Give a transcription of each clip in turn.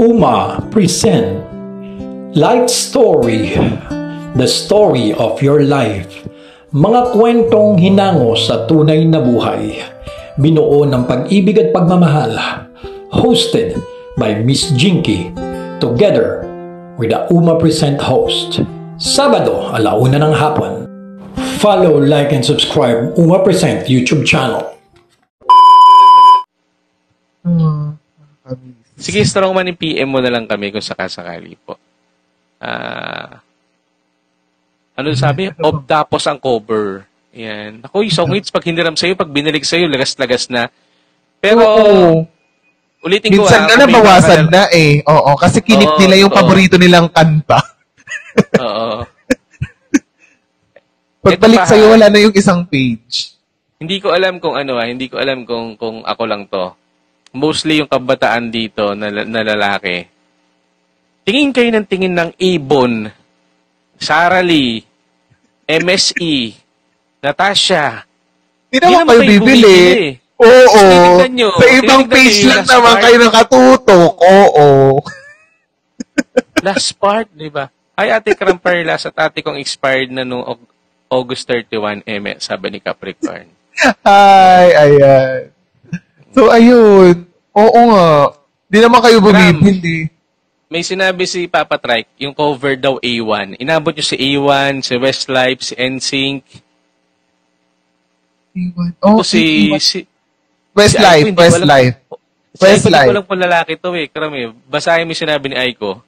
Uma present Light Story, the story of your life. Mga kwentong hinango sa tunay na buhay. Binuo ng pag-ibig at pagmamahal. Hosted by Miss Jinky. Together with the Uma Present host. Sabado, 1:00 ng hapon. Follow, like, and subscribe Uma Present YouTube channel. Sige, Strongman, i-PM mo na lang kami kung sakasakali po. Ano sabi? Tapos ang cover. Yan. Ako, yung songwits, pag hiniram sa'yo, pag binilig sa'yo, lagas-lagas na. Pero, ulitin ko, minsan na nabawasan na eh. Oo, kasi kinip nila yung paborito nilang kanta. Oo. Pagbalik sa'yo, wala na yung isang page. Hindi ko alam kung ano, hindi ko alam kung ako lang to. Mostly yung kabataan dito na lalaki. Tingin kayo ng tingin ng Ibon, Sarah Lee, MSE, Natasha. Hindi naman kayo bibili. Oo. Sa ibang page lang naman kayo nakatutok. Oo. Last part, di ba? Ay, Ate Cramperla, sa ate kong expired na noong August 31, sabi ni Capricorn. Ay, ayan. So, ayun. Oo nga. Di naman kayo bumibili. May sinabi si Papa Trike, yung cover daw A1. Inabot nyo si A1, si Westlife, si NSYNC. A1. Oh, si Westlife. Westlife. Hindi ko lang po lalaki to eh. Karami, basahin mo sinabi ni Aiko.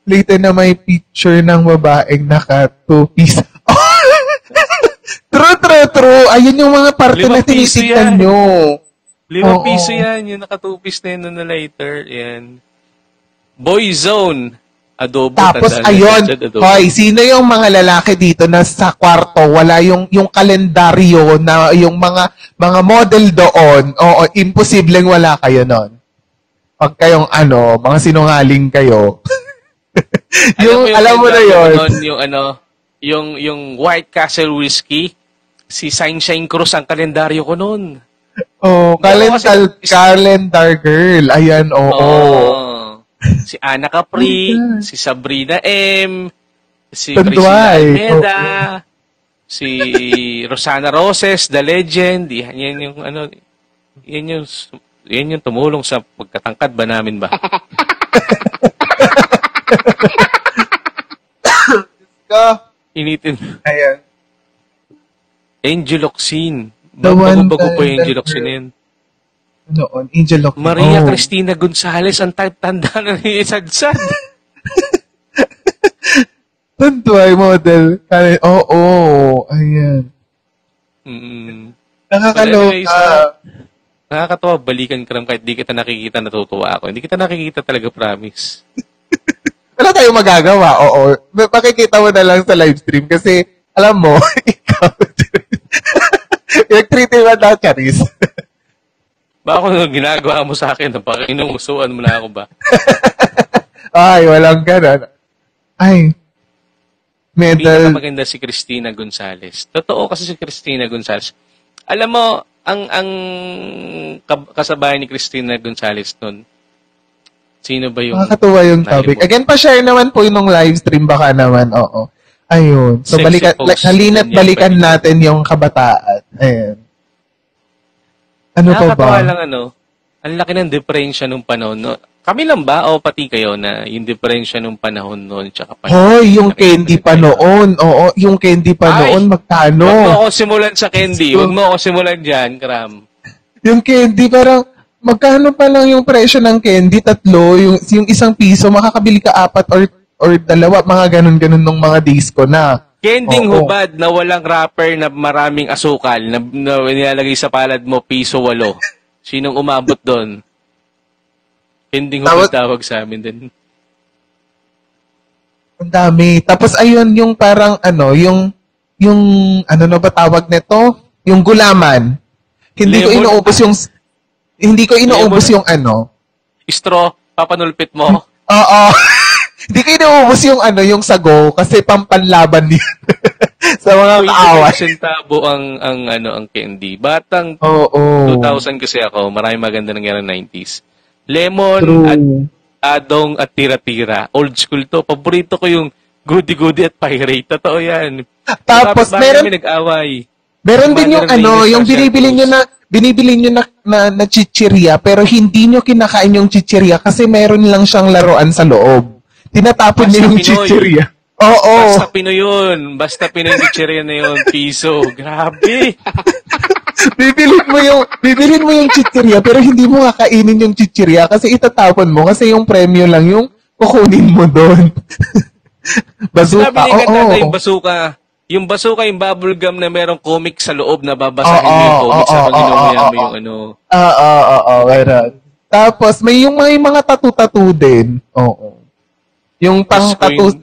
Later na may picture ng babaeng naka-two-piece. True. Ayun yung mga parte na tinitignan nyo. 5 piso yan. Yung naka-two-piece na yun na later. Yan. Boyzone. Adobo. Tapos ayun, hoy, sino yung mga lalaki dito na sa kwarto, wala yung kalendaryo na yung mga model doon, imposibleng wala kayo nun. Pag kayong mga sinungaling kayo. Alam mo na yun. Yung White Castle Whiskey, si Sunshine Cruz ang kalendaryo ko nun. Calendar girl. Ayan, Si Ana Capri, si Sabrina M, si Cristina Almeda, si Rosana Roses, The Legend. Yan yung tumulong sa pagkatangkad ba namin ba? Initin. Ayan. Angeloxin. Bago po yung Angeloxin yun. Noon, Angeloxin. Maria Cristina Gonzalez, ang tanda na ni Sadsad. Tantuay model. Ayan. Nakakaloka. Nakakatawa, balikan ka lang kahit di kita nakikita, natutuwa ako. Hindi kita nakikita talaga, promise. Wala tayong magagawa, Makikita mo na lang sa live stream kasi, alam mo, ikaw, nag-treatin mo na, Charis. Ba ako ginagawa mo sa akin, inumusuan mo na ako ba? Ay, walang ganun. Ay, medal. Maganda si Cristina Gonzalez. Totoo kasi si Cristina Gonzalez. Alam mo, ang kasabayan ni Cristina Gonzalez nun, sino ba yung... Nakakatuwa yung topic. Again, pa-share naman po yung live stream, baka naman, Ayun. So, balikan natin yung kabataan. Ayun. Ano pa ba? Lang ang laki ng diferensya nung panahon. No? Kami lang ba o pati kayo na yung diferensya nung panahon noon tsaka panahon? Yung candy pa noon. Oo, yung candy pa noon, magkano? Huwag mo ako simulan sa candy. Huwag mo ako simulan dyan, Kram. Yung candy, parang magkano pa lang yung presyo ng candy? 3, yung #1 makakabili ka 4 or 2, mga ganun-ganun nung mga days ko na. Kending hubad na walang wrapper na maraming asukal na nilalagay sa palad mo, ₱8. Sinong umabot doon? Kending hubad tawag sa amin din. Ang dami. Tapos ayun, yung parang yung ano na ba tawag nito? Yung gulaman. Hindi ko inuubos yung straw, papanulpit mo. Oo. Hindi ko inuubos yung sago kasi pampanlaban din. Sa mga kaaway. Sentabo ang candy. Batang 2000 kasi ako, maraming maganda nangyari ng 90s. Lemon Adong at Tira-Tira. Old school to. Paborito ko yung Goody-Goody at Pirate. Totoo yan. Tapos meron kami nag-away. Meron din yung yung binibili nyo na chichirya, pero hindi nyo kinakain yung chichirya kasi meron lang siyang laruan sa loob. Tinatapon niyo yung chichirya. Oo. Basta Pinoy yun. Basta Pinoy yung chichirya na yun. Piso. Grabe. bibilin mo yung chichirya, pero hindi mo kakainin yung chichirya kasi itatapon mo kasi yung premyo lang yung kukunin mo doon. Bazooka. Sinabi yung bazooka. Yung bazooka, yung bubble gum na merong comic sa loob na babasahin mo yung comic sa pag-inumayan mo yung ano. Meron. Tapos may mga tattoo din. Oo. Yung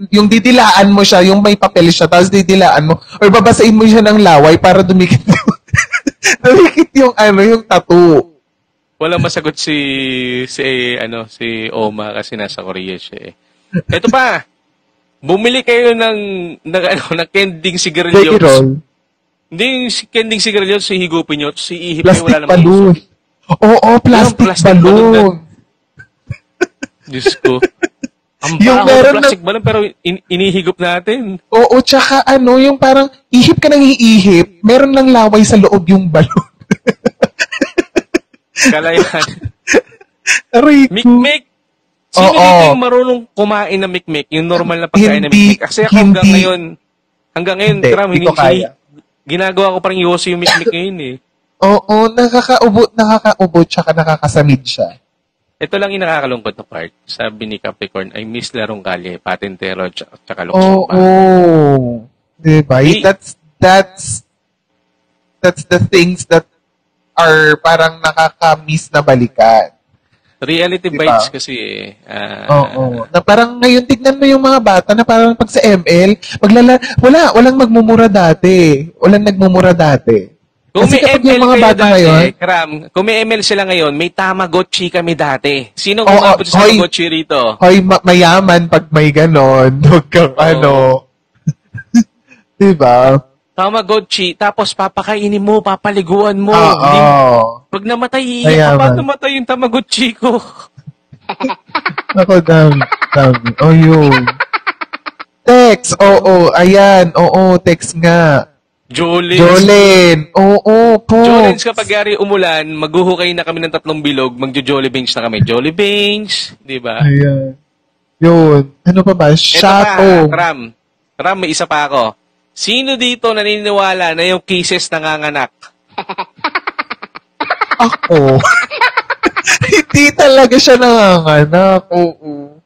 yung didilaan mo siya, yung may papel siya, tapos didilaan mo, or babasain mo siya ng laway para dumikit yung tattoo. Wala masagot si Oma kasi nasa Korea siya eh. Ito pa, bumili kayo ng kending sigarilyo. Hindi yung kending sigarilyo, si higupin nyo, si ihip kayo, wala namang balloon. Oo, plastic balloon. Diyos ko. Ang yung baho ng plastic balloon pero inihigop natin. Oo, tsaka yung parang ihip ka ng iihip, meron lang laway sa loob yung balloon. Kalayan. Mikmek. Mikmek. Sino dito yung marunong kumain na mikmek? Yung normal na pagkain na mikmek? Kasi ako hanggang ngayon, ginagawa ko parang yosi yung mikmek ngayon eh. Oo, nakakaubo tsaka nakakasamid siya. Ito lang yung nakakalungkot na part. Sabi ni Capricorn, I miss larong kalye, patintero, tsaka luksong pa. Oo. Diba? That's the things that are parang nakaka-miss na balikan. Reality diba? bites kasi eh. Oo. Na parang ngayon, tignan mo yung mga bata na parang pag sa ML, walang magmumura dati. Walang nagmumura dati. Kung kasi may ML mga bata ngayon, kung may ML sila ngayon, may Tamagotchi kami dati. Sino kumabot sa Tamagotchi rito? Hoy, mayaman pag may ganon. Huwag kang diba? Tamagotchi, tapos papakainin mo, papaliguan mo. Pag namatay, iiyak ka pa, namatay yung Tamagotchi ko. Ako, dami. Yun. Text, ayan, text nga. Jolene. Oo, po. Jolene, kapag yari umulan, maghuhukay na kami ng 3 bilog, magjo-Jolly Bangs na kami. Jolly Bangs, di ba? Ayan. Yun. Ano pa ba? Shato. Ram, may isa pa ako. Sino dito naniniwala na yung kisses nanganganak? Ako. Hindi talaga siya nanganganak. Oo.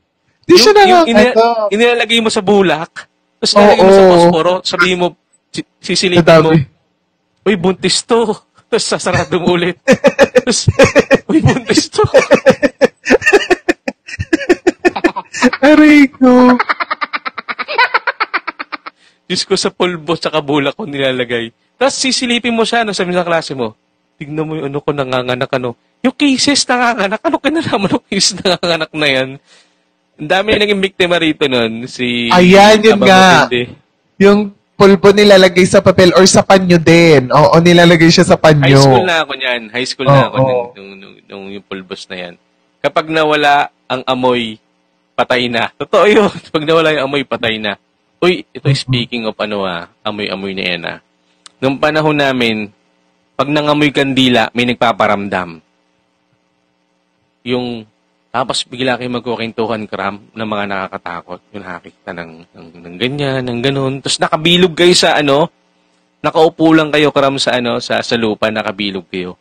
Hindi siya nanganganak. Inilalagay mo sa bulak, tapos ilalagay mo sa posporo, sabihin mo, sisilipin mo, uy, buntis to. Tapos sasarado mo ulit. Tapos, uy, buntis to. Aray ko. Diyos ko, sa pulbo sa bulak ko nilalagay. Tapos sisilipin mo siya, sabi sa klase mo, tignan mo yung ko nanganganak, yung cases nanganganak, kinalaman ng cases nanganganak na yan? Ang dami naging biktima rito nun. Ayan, yun nga. Yung pulbo nilalagay sa papel or sa panyo din. Oo, nilalagay siya sa panyo. High school na ako niyan. Nung yung pulbos na yan. Kapag nawala ang amoy, patay na. Totoo yun. Pag nawala yung amoy, patay na. Uy, ito speaking of amoy-amoy na yan Nung panahon namin, pag nangamoy kandila, may nagpaparamdam. Tapos bigla kayo magkukwentuhan ng mga nakakatakot. Yung nakakita ng ganyan, ng ganun. Tapos nakabilog kayo sa nakaupo lang kayo sa lupa, nakabilog kayo.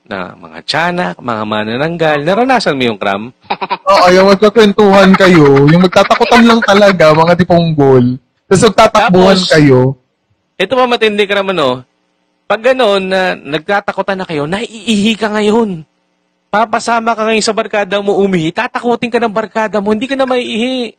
Na mga tiyanak, mga manananggal. Naranasan mo yung Kram? Oo, yung magkakwentuhan kayo. Yung magtatakutan lang talaga, mga tiponggol. Tapos magtatakbuhan kayo. Ito pa matindi Kram, Pag gano'n, na nagtatakutan na kayo, naiihi ka ngayon. Papasama ka ngayon sa barkada mo umihi, tatakutin ka ng barkada mo, hindi ka na maiihi.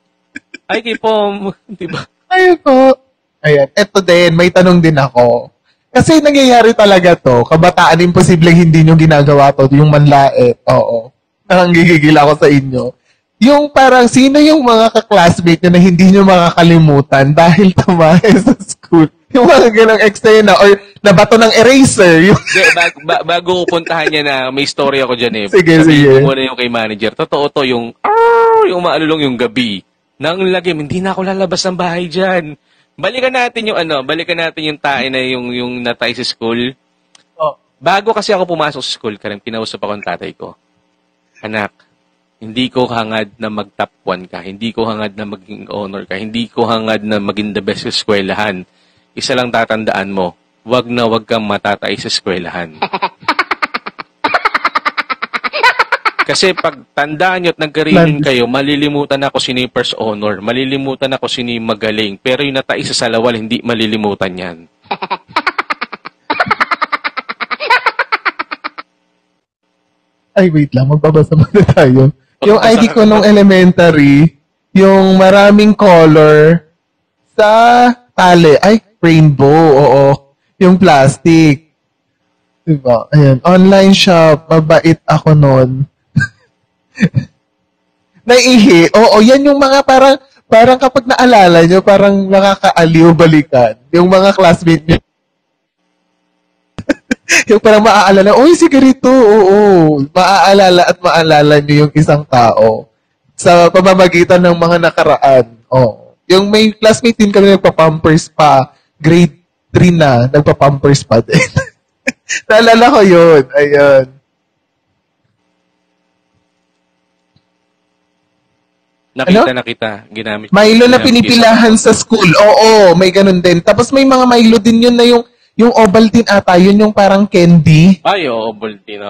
Ay, kipom, di ba? Ayun po. Ayan, eto din, may tanong din ako. Kasi nangyayari talaga to, kabataan, imposibleng hindi nyo ginagawa to, yung manlait. Oo. Nanggigigil ako sa inyo. Yung parang, sino yung mga ka-classmate nyo na hindi nyo makakalimutan dahil tumahe sa school? Yung mga ganang eksena, or Nabato ng eraser. Yung... Hindi, bago ko puntahan niya na may story ako dyan eh. Sige, Sabihin sige. ko muna yung kay manager. Totoo to, yung maalulong yung gabi. Nang lagim, hindi na ako lalabas ng bahay dyan. Balikan natin yung tae na yung natay sa school. Oh. Bago kasi ako pumasok sa school, karang pinausap ako ng tatay ko. Anak, hindi ko hangad na mag-top 1 ka. Hindi ko hangad na maging honor ka. Hindi ko hangad na maging the best sa eskwelahan. Isa lang tatandaan mo, wag na wag kang matatay sa eskwelahan. Kasi pag tandaan nyo at nagkarilin kayo, malilimutan ako sino yung first honor. Malilimutan ako sino yung magaling. Pero yung natai sa salawal, hindi malilimutan yan. Ay, wait lang. Magbabasa muna tayo. Yung ID ko nung elementary, yung maraming color sa tali. Ay, rainbow. Oo. Yung plastic. Diba? Ayan. Online shop. Mabait ako nun. Naihi. Oo, yan yung mga parang kapag naalala nyo, parang nakakaaliw balikan. Yung mga classmate nyo. Yung parang maaalala, oy, si ganito, oo. Maaalala at maalala nyo yung isang tao sa pamamagitan ng mga nakaraan. Oo. Yung may classmate din kami nagpa-pampers pa, grade 3 na, nagpa-pampers pa din. Naalala ko yun. Ayun. Nakita. Ginamit. Milo na pinipilahan sa school. Oo, may ganun din. Tapos may mga Milo din yun na yung Ovaltine ata, yun yung parang candy. Ay, Ovaltine.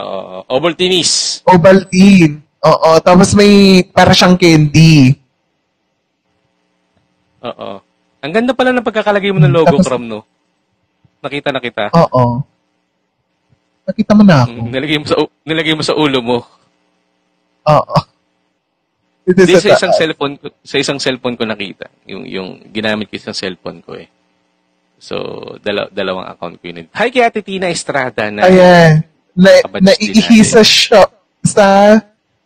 Ovaltinis. Ovaltine. Oo, tapos may para siyang candy. Oo. Ang ganda pala ng pagkakalagay mo ng logo, Tapos, Crom, no? Nakita. Oo. Nakita mo na ako. Nilagay mo sa ulo mo. Oo. Hindi, sa isang cellphone ko nakita. Yung ginamit ko isang cellphone ko eh. So, dalawang account ko yun. Hi kay Ate Tina Estrada na. Ayan. Naiihi sa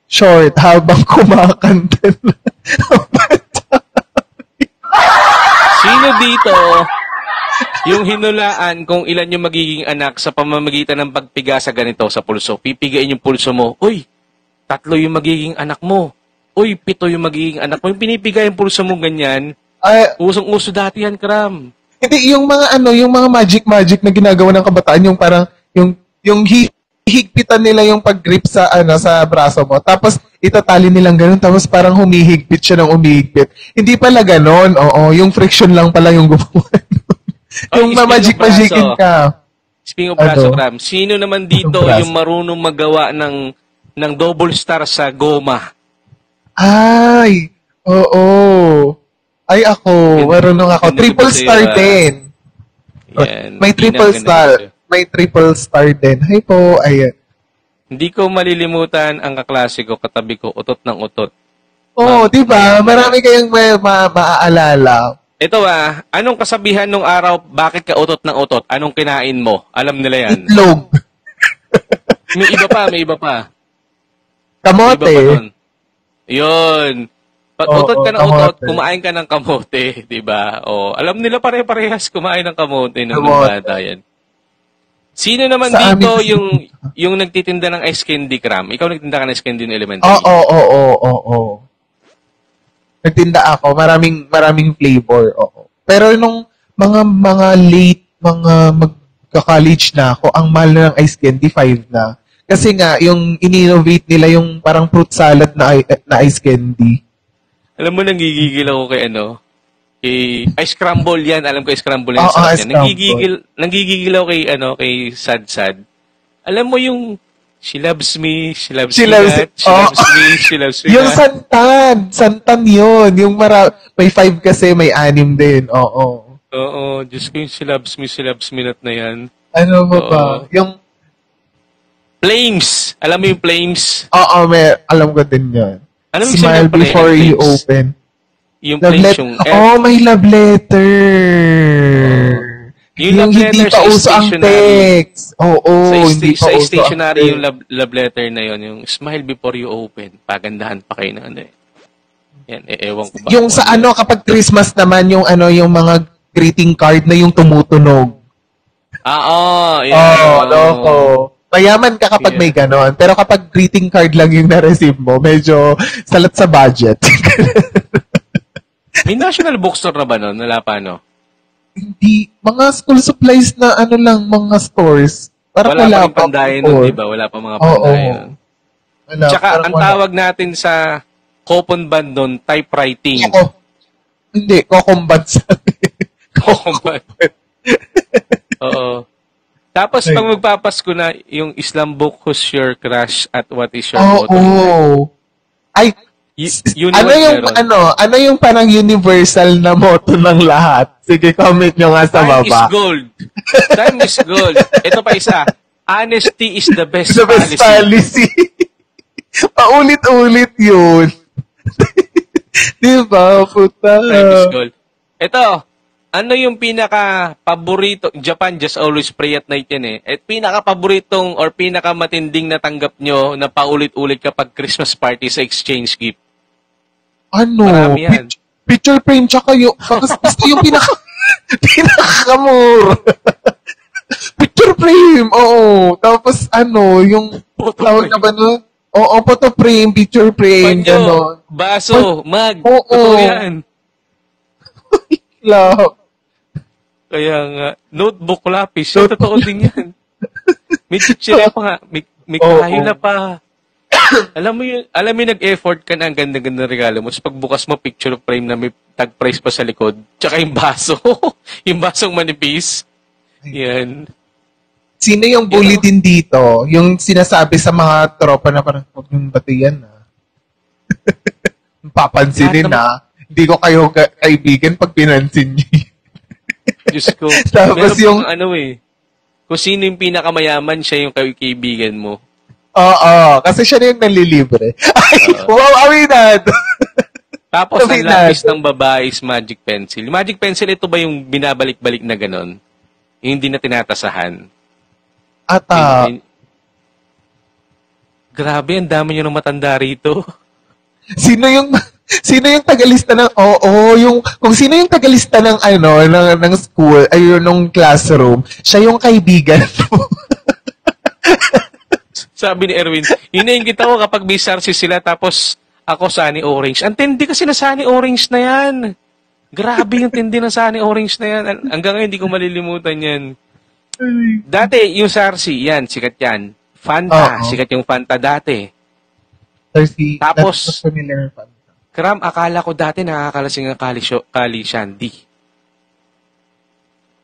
short habang kumakanta na. Sino dito yung hinulaan kung ilan yung magiging anak sa pamamagitan ng pagpiga sa ganito sa pulso? Pipigain yung pulso mo. Uy, 3 yung magiging anak mo. Uy, 7 yung magiging anak mo. Yung pinipigay yung pulso mo ganyan, usong-uso dati yan, Kram. Hindi, yung mga magic na ginagawa ng kabataan, yung parang, yung hihigpitan nila yung pag-grip sa braso mo. Tapos, itatali nilang ganun. Tapos, parang humihigpit siya ng humihigpit. Hindi pala ganun. Oo, yung friction lang pala yung gumawa. Yung magic-magicin ka. Speaking of braso, Kram, sino naman dito yung marunong magawa ng double star sa goma? Ay, oo. Ay, ako. Marunong ako. Triple star din. Yan. May triple star. May triple star din. Hi po. Ayan. Hindi ko malilimutan ang kaklase ko, katabi ko, utot ng utot. Oo, di ba? Marami kayong maaalala. Ito anong kasabihan nung araw, bakit ka utot ng utot? Anong kinain mo? Alam nila yan. Itlog. May iba pa. Kamote. May iba pa yun. Pag utot ka ng utot, kumain ka ng kamote, di ba? Alam nila pare-parehas kumain ng kamote nung bata yan. Sino naman sa dito yung nagtitinda ng ice candy, Kram? Ikaw nagtinda ka ng ice candy ng elementary? Oo. Nagtinda ako. Maraming flavor. Oo. Pero nung mga late, magka-college na ako, ang mahal na ng ice candy, 5 na. Kasi nga, yung in-innovate nila yung parang fruit salad na ice candy. Alam mo, nanggigigil ako kay ice crumble yan. Alam ko, ice crumble yan. Nanggigigil ako kay Sad. Alam mo yung, she loves me that, she loves me yung Santan yun. Yung may 5 kasi, may 6 din. Oo, Diyos ko yung she loves me not na yan. Ano ba? Yung Flames! Alam mo yung Flames? Oo, alam ko din yun. Ano Smile before you open. Yung Flames, yung... may love letter! Yung love letter hindi pa uso ang text. Hindi pa uso. Sa stationary yung love letter na yun, yung smile before you open. Pagandahan pa kayo na Yan, ewan ko ba. Yung sa kapag Christmas naman, yung mga greeting card na yung tumutunog. Loko. Mayaman ka kapag may ganon. Pero kapag greeting card lang yung na-receive mo, medyo salat sa budget. May national bookstore na ba nun? Wala pa, no? Hindi. Mga school supplies na mga stores. Parang wala pa pandayan nun, di ba? Wala pa mga pandayan. Tsaka, ang tawag natin sa coupon band nun, typewriting. Hindi, kokombat sabi. Kokombat. Oo. Tapos, pag magpapasko na, yung Islam book, who's your crush at what is your motto? Ay, ano yung parang universal na motto ng lahat? Sige, comment nyo nga sa baba. Time is gold. Time is gold. Ito pa isa. Honesty is the best policy. The best policy. Paulit-ulit yun. Diba, puta? Time is gold. Ito, ano yung pinaka-paborito, Japan just always pray at night yan eh. At pinaka-paboritong or pinaka-matinding natanggap nyo na paulit-ulit kapag Christmas party sa exchange gift? Marami yan. Picture frame tsaka yung, basta yung pinaka-kamur. Picture frame, oo. Tapos yung, tawag na ba nun? Oo, photo frame, picture frame, gano'n. Baso, mag. Oo. Yan. Love. Kaya nga, notebook lapis. So, totoo din yan. May chichira pa nga. May kahila pa. Alam mo nag-effort ka na ang ganda-ganda regalo mo. So, pagbukas mo, picture frame na may tag price pa sa likod. Tsaka yung baso. Yung basong manipis. Yan. Sino yung bully din dito? Yung sinasabi sa mga tropa na parang, huwag yung batiyan na. Papansinin na. Hindi ko kayo kaibigan pag pinansin niyo. Diyos ko. Tapos yung kung sino yung pinakamayaman, siya yung kaibigan mo. Oo. Kasi siya na yung nalilibre. Wow, aminad! Tapos ang lapis ng babae is magic pencil. Yung magic pencil, ito ba yung binabalik-balik na ganon? Yung hindi na tinatasahan? Grabe, ang dami nyo ng matanda rito. Sino yung tagalista ng kung sino yung tagalista ng ng school ay nung classroom, siya yung kaibigan mo. Sabi ni Erwin, inaingit ako kapag may sarsi sila tapos ako Sunny Orange. Ang tindi kasi na Sunny Orange na yan. Grabe yung tindi ng Sunny Orange na yan. Hanggang ngayon hindi ko malilimutan yan. Dati yung sarsi, yan, sikat yan. Fanta, sikat yung Fanta dati. Tapos, Kram, akala ko dati nakakalasing ang Kali Shandy.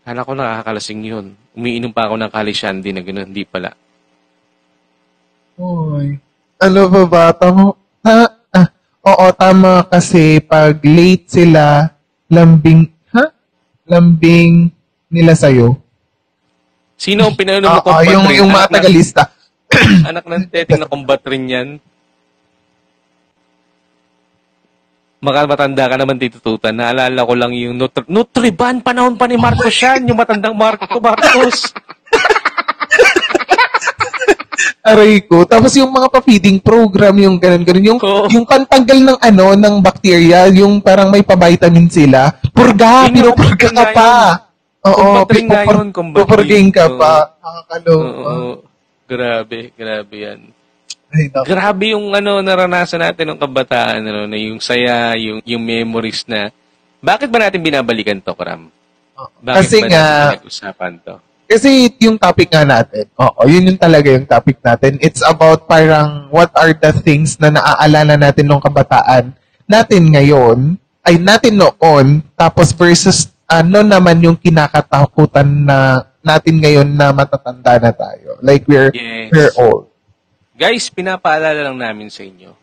Akala ko nakakalasing yun. Umiinom pa ako ng Kali Shandy na gano'n. Hindi pala. Oy. Ano ba? Oo, tama kasi pag late sila, lambing nila sa'yo. Sino ang pinano mo combat rin? Yung mga tagalista. Anak ng teting na combat rin yan. Matanda ka naman dito, Tutan. Naalala ko lang yung Nutriban, panahon pa ni Marcos yan. Yung matandang Marcos. Aray ko. Tapos yung mga pa-feeding program, yung ganun. Yung pantanggal ng bacteria, yung parang may pa-vitamin sila. Purga ka pa. Oo, pupurging ka pa. Oo. Grabe yan. Grabe yung naranasan natin ng kabataan, na yung saya, yung memories na. Bakit ba natin binabalikan to, Kram? Bakit kasi ba natin pinag-usapan to? Kasi yung topic nga natin. Yun yung talaga yung topic natin. It's about parang what are the things na naaalala natin nung kabataan natin ngayon, ay natin noon, tapos versus ano naman yung kinakatakutan na natin ngayon na matatanda na tayo. Like we're old. Guys, pinapaalala lang namin sa inyo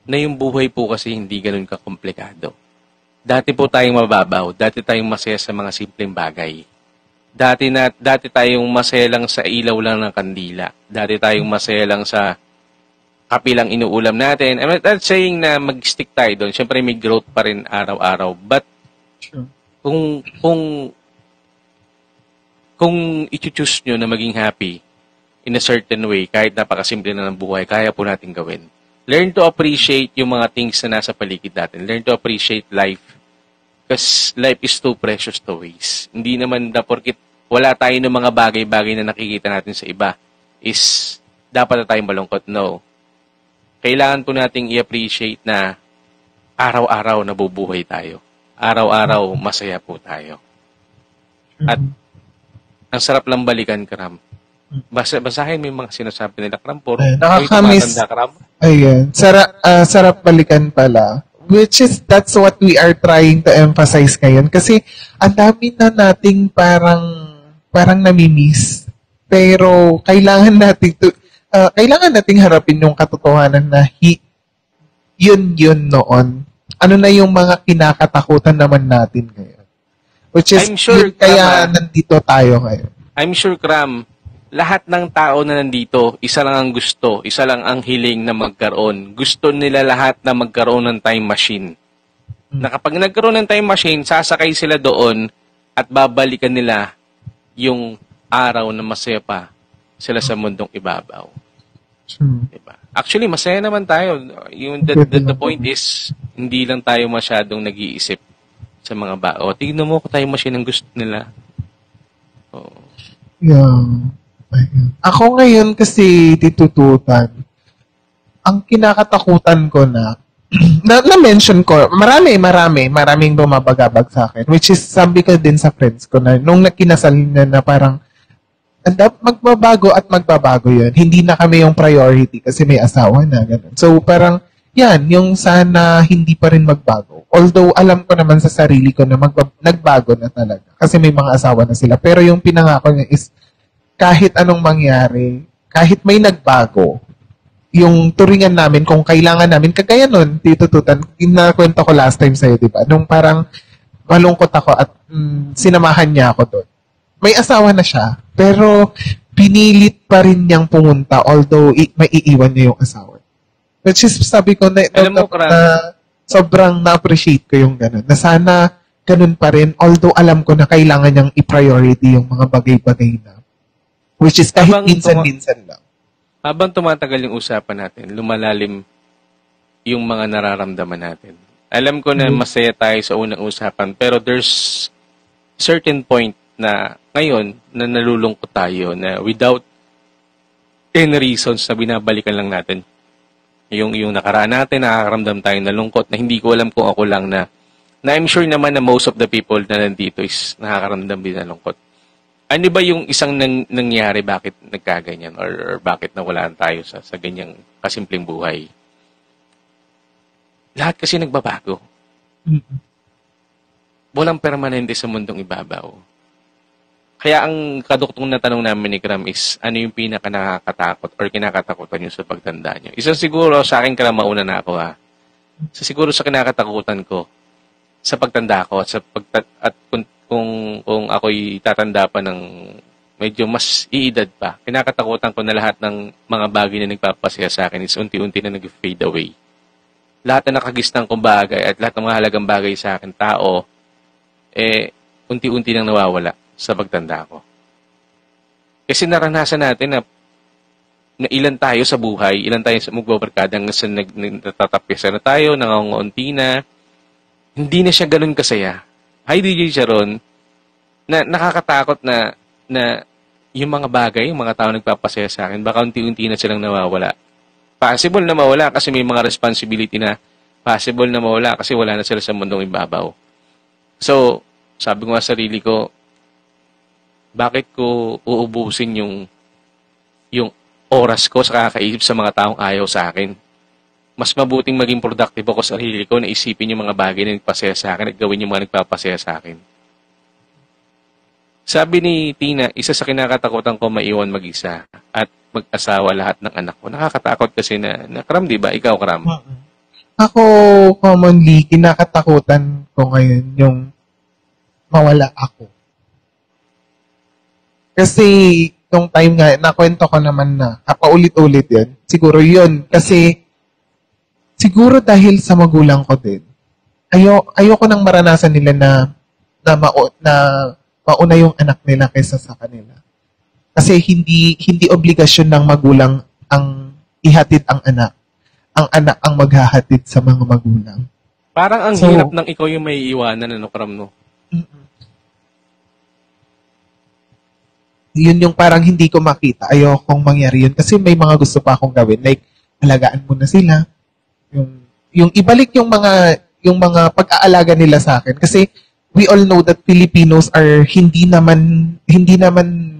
na yung buhay po kasi hindi ganun kakomplikado. Dati po tayong mababaw. Dati tayong masaya sa mga simpleng bagay. Dati tayong masaya lang sa ilaw lang ng kandila. Dati tayong masaya lang sa kapilang inuulam natin. I'm not saying na mag-stick tayo doon. Siyempre may growth pa rin araw-araw. But kung i-choose nyo na maging happy in a certain way, kahit napakasimple na ng buhay, kaya po natin gawin. Learn to appreciate yung mga things na nasa paligid natin. Learn to appreciate life. Because life is too precious to waste. Hindi naman na porkit wala tayo ng mga bagay-bagay na nakikita natin sa iba is dapat na tayong malungkot. No. Kailangan po nating i-appreciate na araw-araw nabubuhay tayo. Araw-araw masaya po tayo. At ang sarap lang balikan, Kram. Basahin mo yung mga sinasabi nila, Kram. Puro nakakamiss. Kram. Ayun. Sarap balikan pala. Which is, that's what we are trying to emphasize ngayon. Kasi, ang dami na nating parang namimiss. Pero, kailangan nating harapin yung katotohanan na yun noon. Ano na yung mga kinakatakutan naman natin ngayon. Which is, sure, kaya nandito tayo ngayon. I'm sure, Kram, lahat ng tao na nandito, isa lang ang gusto, isa lang ang hiling na magkaroon. Gusto nila lahat na magkaroon ng time machine. Na kapag nagkaroon ng time machine, sasakay sila doon at babalikan nila yung araw na masaya pa sila sa mundong ibabaw. Diba? Actually, masaya naman tayo. The point is, hindi lang tayo masyadong nag-iisip sa mga bao. Tignan mo kung time machine ang gusto nila. Yeah. Ako ngayon kasi titututan, ang kinakatakutan ko na-mention ko, maraming bumabagabag sa akin, which is sabi ko din sa friends ko na nung nakinasal na parang magbabago yun. Hindi na kami yung priority kasi may asawa na. Ganun. So parang yan, yung sana hindi pa rin magbago. Although alam ko naman sa sarili ko na nagbago na talaga kasi may mga asawa na sila. Pero yung pinangako niya is kahit anong mangyari, kahit may nagbago, yung turingan namin kung kailangan namin, kagaya nun, Tito Tutan, nakwento ko last time sa'yo, di ba? Nung parang malungkot ako at sinamahan niya ako doon. May asawa na siya, pero pinilit pa rin niyang pumunta, although may iiwan niya yung asawa. Which is, sabi ko, na sobrang na-appreciate ko yung gano'n. Na sana ganun pa rin, although alam ko na kailangan niyang i-priority yung mga bagay-bagay na. Which is kahit minsan-minsan lang. Habang tumatagal yung usapan natin, lumalalim yung mga nararamdaman natin. Alam ko na masaya tayo sa unang usapan, pero there's certain point na ngayon na nalulungkot tayo na without any reasons na binabalikan lang natin. Yung nakaraan natin, nakakaramdam tayo na lungkot na hindi ko alam kung ako lang na I'm sure naman na most of the people na nandito is nakakaramdam din na lungkot. Ano ba yung isang nangyari bakit nagkaganyan or bakit nawalaan tayo sa ganyang kasimpleng buhay? Lahat kasi nagbabago. Walang permanente sa mundong ibabaw. Kaya ang kaduktong na tanong namin ni Kram is, ano yung pinaka nakakatakot or kinakatakutan nyo sa pagtanda nyo? Isa siguro sa akin, Kram, mauna na ako ha. Siguro sa kinakatakutan ko, sa pagtanda ko at kung ako'y tatanda pa ng medyo mas iidad pa, kinakatakutan ko na lahat ng mga bagay na nagpapasaya sa akin is unti-unti na nag-fade away. Lahat na nakagisnang kong bagay at lahat ng mga halagang bagay sa akin, tao, unti-unti nang nawawala sa pagtanda ko. Kasi naranasan natin na ilan tayo sa buhay, ilan tayo sa magbabarkadang natatapyasan na tayo, nangangunti na, hindi na siya ganun kasaya. Hi, DJ Sharon, na nakakatakot na yung mga bagay, yung mga tao nagpapasaya sa akin, baka unti-unti na silang nawawala. Possible na mawala kasi may mga responsibility na, possible na mawala kasi wala na sila sa mundong ibabaw. So, sabi ko nga sa sarili ko, bakit ko uubusin yung oras ko sa kakaisip sa mga taong ayaw sa akin? Mas mabuting maging productive ako sa sarili ko na isipin yung mga bagay na nagpasaya sa akin at gawin yung mga nagpapasaya sa akin. Sabi ni Tina, isa sa kinakatakutan ko maiwan mag-isa at mag-asawa lahat ng anak ko. Nakakatakot kasi na Kram, di ba? Ikaw, Kram? Ako, commonly, kinakatakutan ko ngayon yung mawala ako. Kasi, nung time nga, nakwento ko naman na, paulit-ulit yun. Siguro yun. Kasi, siguro dahil sa magulang ko din, ayoko nang maranasan nila na mauna yung anak nila kaysa sa kanila. Kasi hindi obligasyon ng magulang ang ihatid ang anak. Ang anak ang maghahatid sa mga magulang. Parang ang hirap ng ikaw yung may iwanan, ano, Kram, no? yun yung parang hindi ko makita. Ayokong mangyari yun. Kasi may mga gusto pa akong gawin. Like, alagaan mo na sila. Yung ibalik yung mga pag-aalaga nila sa akin. Kasi we all know that Filipinos are hindi naman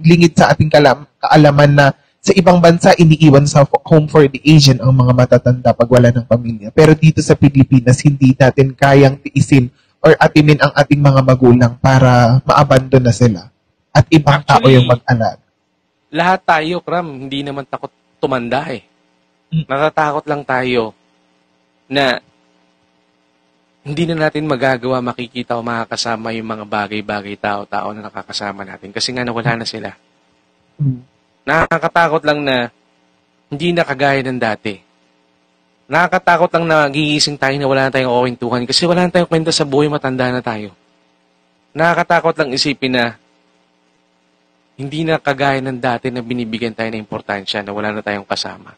lingid sa ating kaalaman na sa ibang bansa iniiwan sa home for the aged ang mga matatanda pag wala ng pamilya. Pero dito sa Pilipinas, hindi natin kayang tiisin or atimin ang ating mga magulang para maabandon na sila. At ibang tao yung mag-alaga. Lahat tayo, Kram, hindi naman takot tumanda eh. Natatakot lang tayo na hindi na natin magagawa, makikita o makakasama yung mga bagay-bagay, tao-tao na nakakasama natin kasi nga nawala na sila. Nakakatakot lang na hindi na kagaya ng dati. Nakakatakot lang na gigising tayo na wala na tayong kwentuhan kasi wala na tayong kwenta sa buhay, matanda na tayo. Nakakatakot lang isipin na hindi na kagaya ng dati na binibigyan tayo ng importansya na wala na tayong kasama.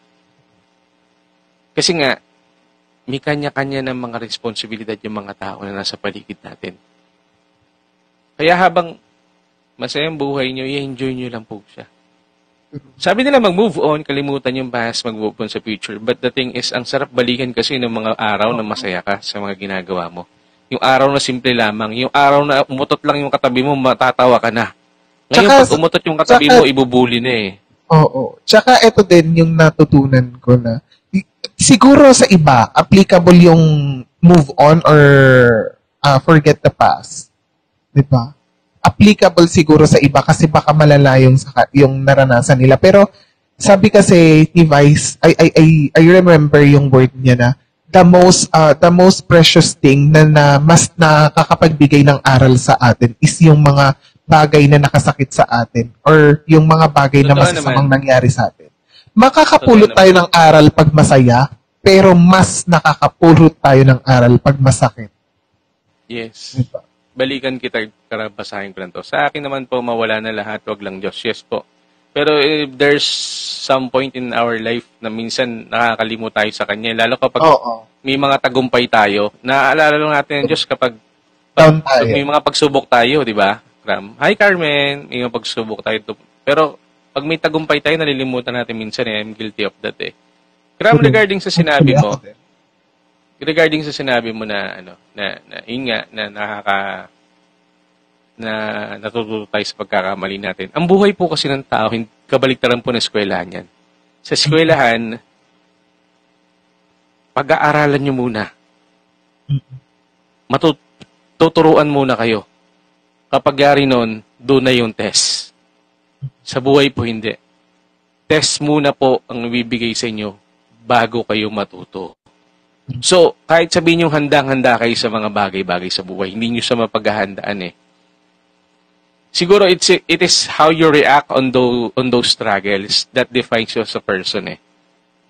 Kasi nga, may kanya-kanya ng mga responsibilidad yung mga tao na nasa paligid natin. Kaya habang masayang buhay nyo, i-enjoy nyo lang po siya. Sabi nila mag-move on, kalimutan yung past, mag-move on sa future. But the thing is, ang sarap balikan kasi ng mga araw na masaya ka sa mga ginagawa mo. Yung araw na simple lamang, yung araw na umutot lang yung katabi mo, matatawa ka na. Ngayon, pag umutot yung katabi mo, ibubuli na eh. Oo. Tsaka ito din yung natutunan ko na siguro sa iba, applicable yung move on or forget the past. Diba? Applicable siguro sa iba kasi baka malala yung naranasan nila. Pero sabi kasi ni Vice, I remember yung word niya na the most precious thing na mas nakakapagbigay ng aral sa atin is yung mga bagay na nakasakit sa atin or yung mga bagay na masasamang nangyari sa atin. Makakapulot tayo ng aral pag masaya, pero mas nakakapulot tayo ng aral pag masakit. Yes. Diba? Balikan kita, karabasahin ko lang to. Sa akin naman po, mawala na lahat, wag lang Diyos. Yes po. Pero if there's some point in our life na minsan nakakalimot tayo sa Kanya, lalo kapag may mga tagumpay tayo, naaalala lang natin ang Diyos kapag may mga pagsubok tayo, di ba? Hi Carmen, may mga pagsubok tayo. Pero pag may tagumpay tayo, nalilimutan natin minsan eh. I'm guilty of that eh. Regarding sa sinabi mo na yun nga, na natututo tayo sa pagkakamali natin. Ang buhay po kasi ng tao, kabaliktaran po ng eskwelahan yan. Sa eskwelahan, pag-aaralan nyo muna. Matuturuan muna kayo. Kapag yari nun, doon na yung test. Sa buhay po hindi. Test muna po ang ibibigay sa inyo bago kayo matuto. So, kahit sabihin nyo handang-handa kayo sa mga bagay-bagay sa buhay, hindi nyo siya mapaghahandaan eh. Siguro it is how you react on those struggles that defines you as a person eh.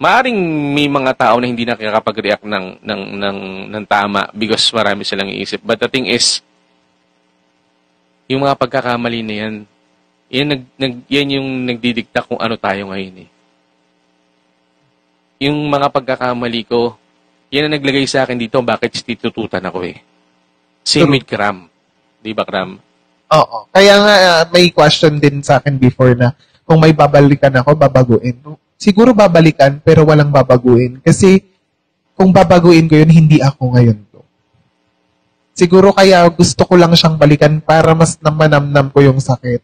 Maaring may mga tao na hindi nakakapag-react ng tama because marami silang iisip. But the thing is, yung mga pagkakamali na yan, yan yung nagdidikta kung ano tayo ngayon eh. Yung mga pagkakamali ko, yan ang naglagay sa akin dito, bakit titututan ako eh. Same with Kram. Di ba, Kram? Oo. Kaya nga, may question din sa akin before na kung may babalikan ako, babaguin. Siguro babalikan, pero walang babaguin. Kasi kung babaguin ko yun, hindi ako ngayon to. Siguro kaya gusto ko lang siyang balikan para mas namanamnam ko yung sakit.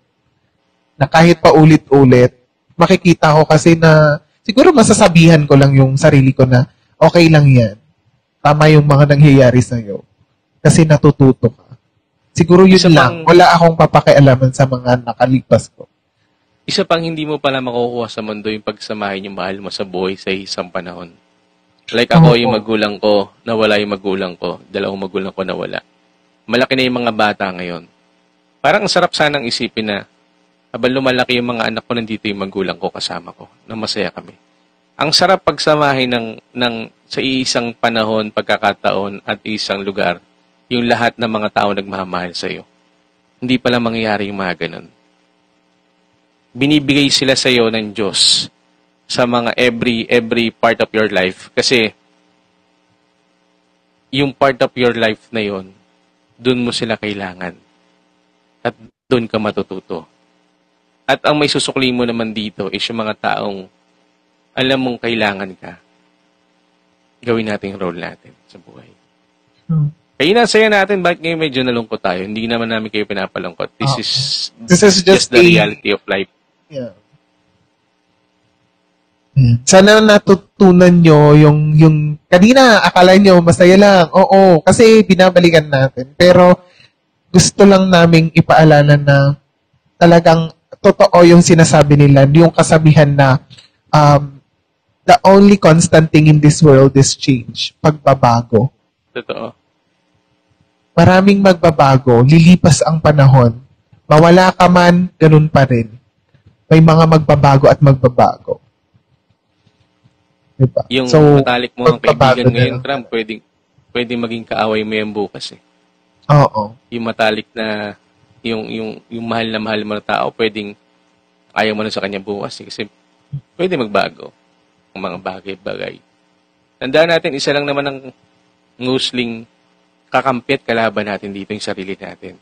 Na kahit pa ulit-ulit, makikita ko kasi na siguro masasabihan ko lang yung sarili ko na okay lang yan. Tama yung mga nangyayari sa'yo. Kasi natututo ka. Siguro yun lang. Wala akong papakialaman sa mga nakalipas ko. Isa pang hindi mo pala makukuha sa mundo yung pagsamahin yung mahal mo sa buhay sa isang panahon. Like ako, yung magulang ko, nawala yung magulang ko. Dalawang magulang ko nawala. Malaki na yung mga bata ngayon. Parang ang sarap sanang isipin na habang lumalaki yung mga anak ko, nandito yung magulang ko kasama ko. Na masaya kami. Ang sarap pagsamahin sa isang panahon, pagkakataon at isang lugar, yung lahat ng mga tao nagmamahal sa iyo. Hindi pala mangyayari yung mga ganun. Binibigay sila sa iyo ng Diyos sa mga every part of your life. Kasi yung part of your life na yon, dun mo sila kailangan. At dun ka matututo. At ang may susukli mo naman dito is yung mga taong alam mong kailangan ka. Gawin natin yung role natin sa buhay. Kaya inasaya natin, bakit ngayon medyo nalungkot tayo? Hindi naman namin kayo pinapalungkot. This is just the reality of life. Yeah. Sana natutunan nyo yung kanina akala nyo masaya lang. Oo, kasi binabalikan natin. Pero gusto lang naming ipaalala na talagang totoo yung sinasabi nila, yung kasabihan na the only constant thing in this world is change, pagbabago. Totoo. Maraming magbabago, lilipas ang panahon. Mawala ka man, ganun pa rin. May mga magbabago at magbabago. Diba? Yung matalik mo ang kaibigan ngayon, Trump, pwedeng maging kaaway mo yan bukas eh. Oo. Yung matalik na, yung mahal na mahal mo na tao, pwedeng ayaw mo na sa kanya bukas eh. Kasi pwede magbago ang mga bagay-bagay. Tandaan natin, isa lang naman ang ngusling kakampi at kalaban natin dito yung sarili natin.